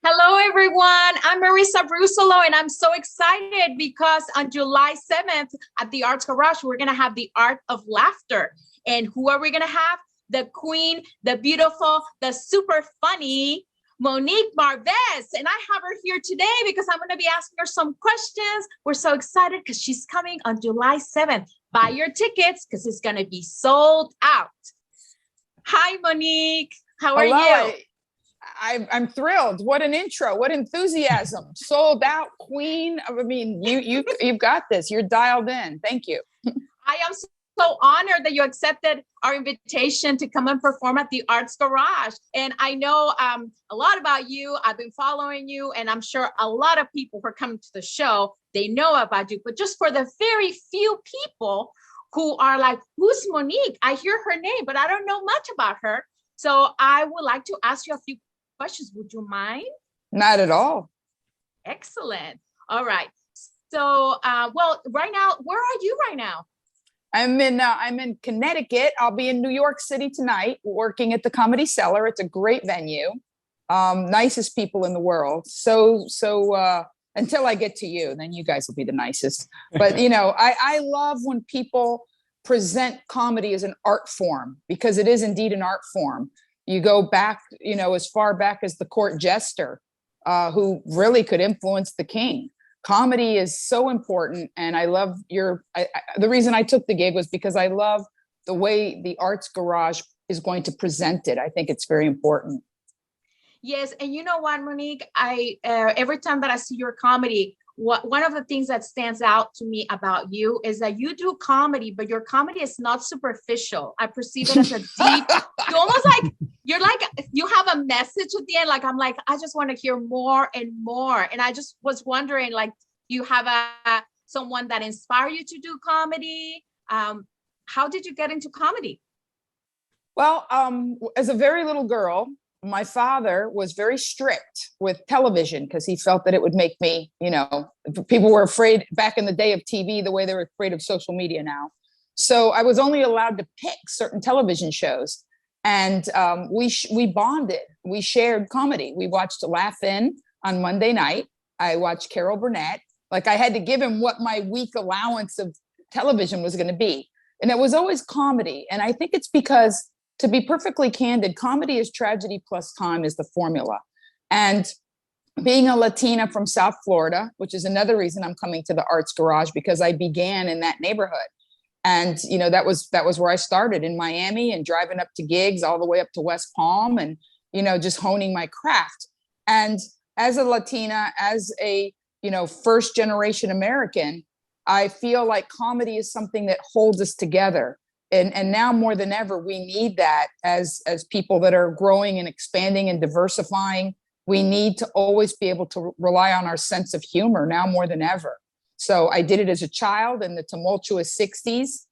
Hello, everyone. I'm Mariza Brussolo, and I'm so excited because on July 7th at the Arts Garage, we're going to have the Art of Laughter. And who are we going to have? The queen, the beautiful, the super funny Monique Marvez. And I have her here today because I'm going to be asking her some questions. We're so excited because she's coming on July 7th. Buy your tickets because it's going to be sold out. Hi, Monique. How are you? I'm thrilled. What an intro. What enthusiasm. Sold out, queen. I mean, you've got this. You're dialed in. Thank you. I am so honored that you accepted our invitation to come and perform at the Arts Garage. And I know a lot about you. I've been following you, and I'm sure a lot of people who are coming to the show, they know about you. But just for the very few people who are like, who's Monique? I hear her name, but I don't know much about her. So I would like to ask you a few questions. Would you mind? Not at all. Excellent. All right. So, well, right now, where are you right now? I'm in Connecticut. I'll be in New York City tonight, working at the Comedy Cellar. It's a great venue. Nicest people in the world. So until I get to you, then you guys will be the nicest. But I love when people present comedy as an art form, because it is indeed an art form. You go back, as far back as the court jester, who really could influence the king. Comedy is so important. And I love the reason I took the gig was because I love the way the Arts Garage is going to present it. I think it's very important. Yes. And you know what, Monique, every time that I see your comedy, one of the things that stands out to me about you is that you do comedy, but your comedy is not superficial. I perceive it as a deep, you have a message at the end. I just want to hear more and more. And I just was wondering, you have someone that inspired you to do comedy. How did you get into comedy? Well, as a very little girl, my father was very strict with television because he felt that it would make me, people were afraid back in the day of TV the way they were afraid of social media now. So I was only allowed to pick certain television shows. And we bonded. We shared comedy. We watched Laugh In on Monday night. I watched Carol Burnett. I had to give him what my week allowance of television was going to be. And it was always comedy. And I think it's because, to be perfectly candid, comedy is tragedy plus time is the formula. And being a Latina from South Florida, which is another reason I'm coming to the Arts Garage, because I began in that neighborhood. And, that was where I started, in Miami, and driving up to gigs all the way up to West Palm, and, just honing my craft. And as a Latina, as a, first generation American, I feel like comedy is something that holds us together. And now more than ever, we need that as people that are growing and expanding and diversifying. We need to always be able to rely on our sense of humor now more than ever. So I did it as a child in the tumultuous 60s,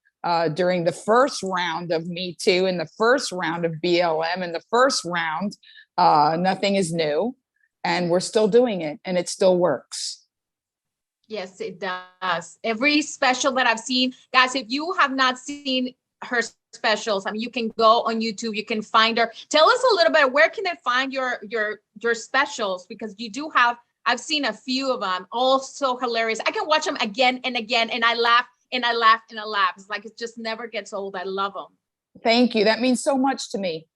during the first round of Me Too, and the first round of BLM, and the first round, Nothing Is New. And we're still doing it, and it still works. Yes, it does. Every special that I've seen, guys, if you have not seen her specials, you can go on YouTube, you can find her. Tell us a little bit, where can they find your specials? Because you do have, I've seen a few of them, all so hilarious. I can watch them again and again, and I laugh and I laugh and I laugh. It's like, it just never gets old. I love them. Thank you. That means so much to me.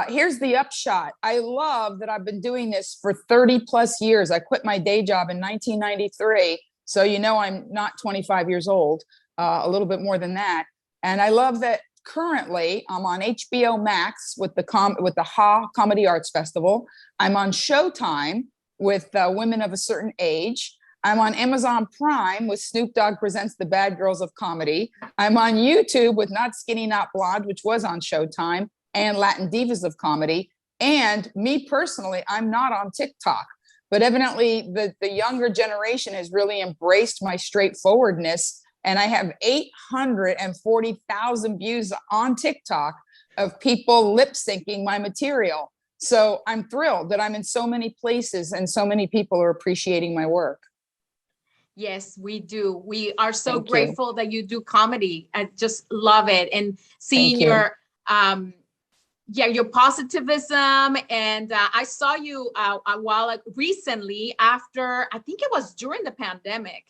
Here's the upshot. I love that I've been doing this for 30 plus years. I quit my day job in 1993. So, I'm not 25 years old, a little bit more than that. And I love that currently I'm on HBO Max with the HA Comedy Arts Festival. I'm on Showtime with Women of a Certain Age. I'm on Amazon Prime with Snoop Dogg Presents The Bad Girls of Comedy. I'm on YouTube with Not Skinny, Not Blonde, which was on Showtime, and Latin Divas of Comedy. And me personally, I'm not on TikTok. But evidently, the younger generation has really embraced my straightforwardness. And I have 840,000 views on TikTok of people lip syncing my material. So I'm thrilled that I'm in so many places and so many people are appreciating my work. Yes, we do. We are so grateful that you do comedy. I just love it. And seeing your your positivism. And I saw you a while recently after, I think it was during the pandemic.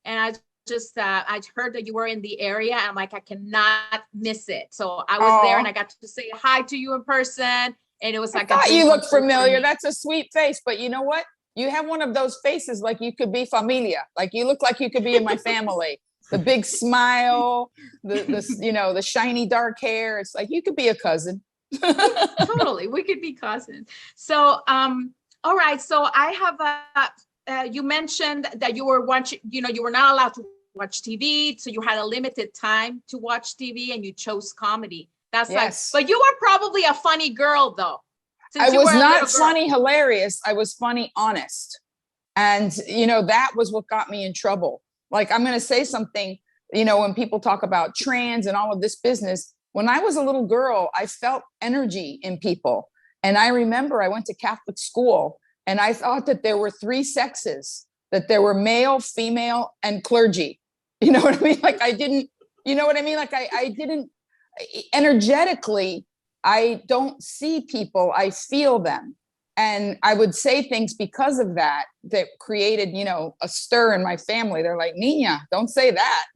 And I heard that you were in the area. And I'm like, I cannot miss it. So I was there and I got to say hi to you in person. And it was like, I thought you looked familiar. That's a sweet face. But you know what? You have one of those faces like you could be familia. Like you look like you could be in my family. The big smile, the shiny dark hair. It's like you could be a cousin. Totally, we could be cousins. So all right, so I have you mentioned that you were watching, you were not allowed to watch TV, so you had a limited time to watch TV and you chose comedy. That's yes. But you were probably a funny girl though. I was not funny hilarious, I was funny honest. And that was what got me in trouble. Like, I'm going to say something, when people talk about trans and all of this business. When I was a little girl, I felt energy in people. And I remember I went to Catholic school and I thought that there were 3 sexes, that there were male, female, and clergy. You know what I mean? Like I didn't, Like I didn't, energetically, I don't see people, I feel them. And I would say things because of that created, a stir in my family. They're like, Nina, don't say that,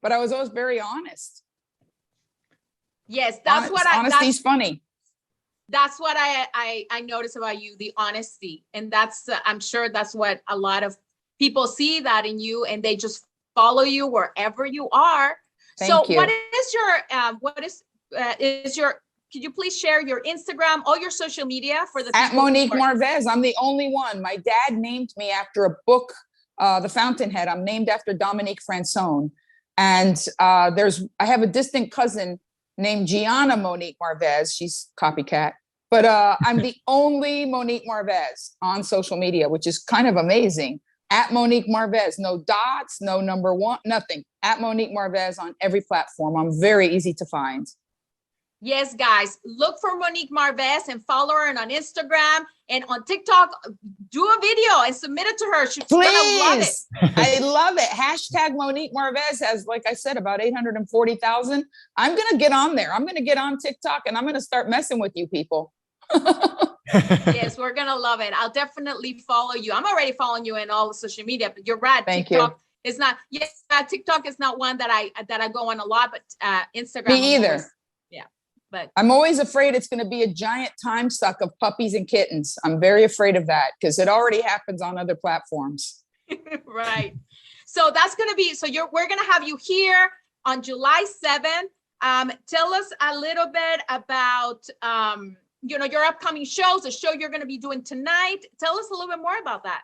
But I was always very honest. Yes, that's honesty's funny. That's what I notice about you, the honesty. And that's, I'm sure that's what a lot of people see that in you and they just follow you wherever you are. Thank you. What is your, could you please share your Instagram, all your social media for the At Monique Marvez. I'm the only one. My dad named me after a book, The Fountainhead. I'm named after Dominique Fransone. And I have a distant cousin named Gianna Monique Marvez. She's copycat. But I'm the only Monique Marvez on social media, which is kind of amazing. At Monique Marvez, no dots, no number 1, nothing. At Monique Marvez on every platform. I'm very easy to find. Yes, guys, look for Monique Marvez and follow her on Instagram and on TikTok. Do a video and submit it to her. She's gonna love it. I love it. Hashtag Monique Marvez has, like I said, about 840,000. I'm going to get on there. I'm going to get on TikTok and I'm going to start messing with you people. Yes, we're going to love it. I'll definitely follow you. I'm already following you in all the social media, but you're right. Thank TikTok you. is not, yes, TikTok is not one that I go on a lot, but Instagram. Me either. But I'm always afraid it's going to be a giant time suck of puppies and kittens. I'm very afraid of that because it already happens on other platforms. Right. So that's going to be, we're going to have you here on July 7th. Tell us a little bit about, your upcoming shows, the show you're going to be doing tonight. Tell us a little bit more about that.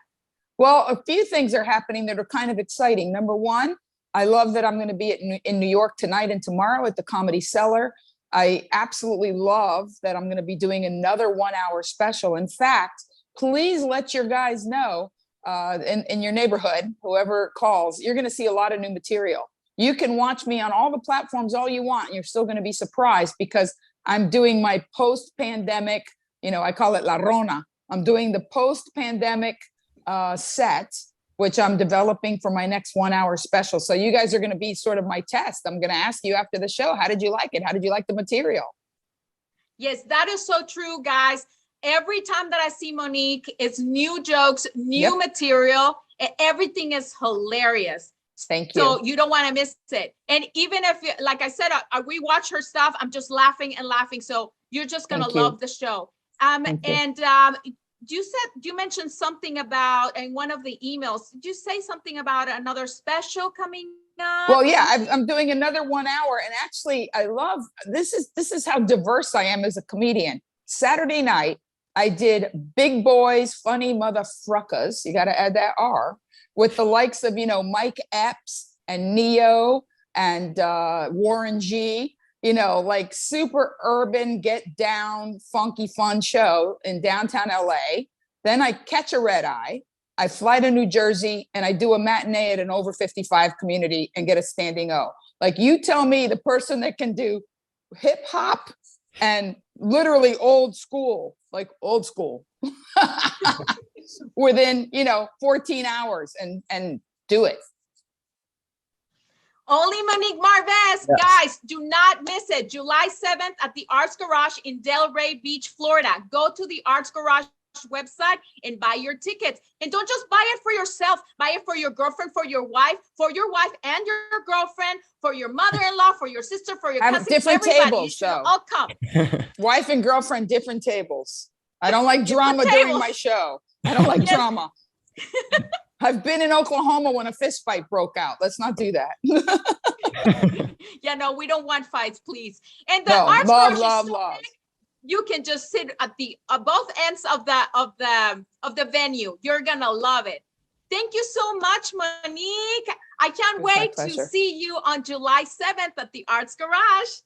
Well, a few things are happening that are kind of exciting. Number one, I love that I'm going to be in New York tonight and tomorrow at the Comedy Cellar. I absolutely love that I'm going to be doing another 1-hour special. In fact, please let your guys know in your neighborhood, whoever calls, you're going to see a lot of new material. You can watch me on all the platforms all you want. And you're still going to be surprised because I'm doing my post-pandemic, I call it La Rona. I'm doing the post-pandemic set, which I'm developing for my next 1-hour special. So you guys are going to be sort of my test. I'm going to ask you after the show, how did you like it? How did you like the material? Yes, that is so true, guys. Every time that I see Monique, it's new jokes, new material, and everything is hilarious. Thank you. So you don't want to miss it. And even if, like I said, I rewatch her stuff, I'm just laughing and laughing. So you're just going to love the show. You mentioned something about in one of the emails. Did you say something about another special coming up? Well, yeah, I'm doing another 1 hour, and actually, I love this is how diverse I am as a comedian. Saturday night, I did Big Boys, Funny Motherfruckers. You got to add that R with the likes of Mike Epps and Neo and Warren G. Like super urban, get down, funky, fun show in downtown LA. Then I catch a red eye. I fly to New Jersey and I do a matinee at an over 55 community and get a standing O. Like you tell me the person that can do hip hop and literally old school within, 14 hours and do it. Only Monique Marvez. Yes. Guys, do not miss it. July 7th at the Arts Garage in Delray Beach, Florida. Go to the Arts Garage website and buy your tickets. And don't just buy it for yourself. Buy it for your girlfriend, for your wife and your girlfriend, for your mother-in-law, for your sister, for your cousin. Different everybody. tables, so all come. Wife and girlfriend, different tables. I don't like drama during my show. I don't like drama. I've been in Oklahoma when a fist fight broke out. Let's not do that. Yeah, no, we don't want fights, please. And the Arts Garage is so big, you can just sit at the both ends of the venue. You're gonna love it. Thank you so much, Monique. I can't wait to see you on July 7th at the Arts Garage.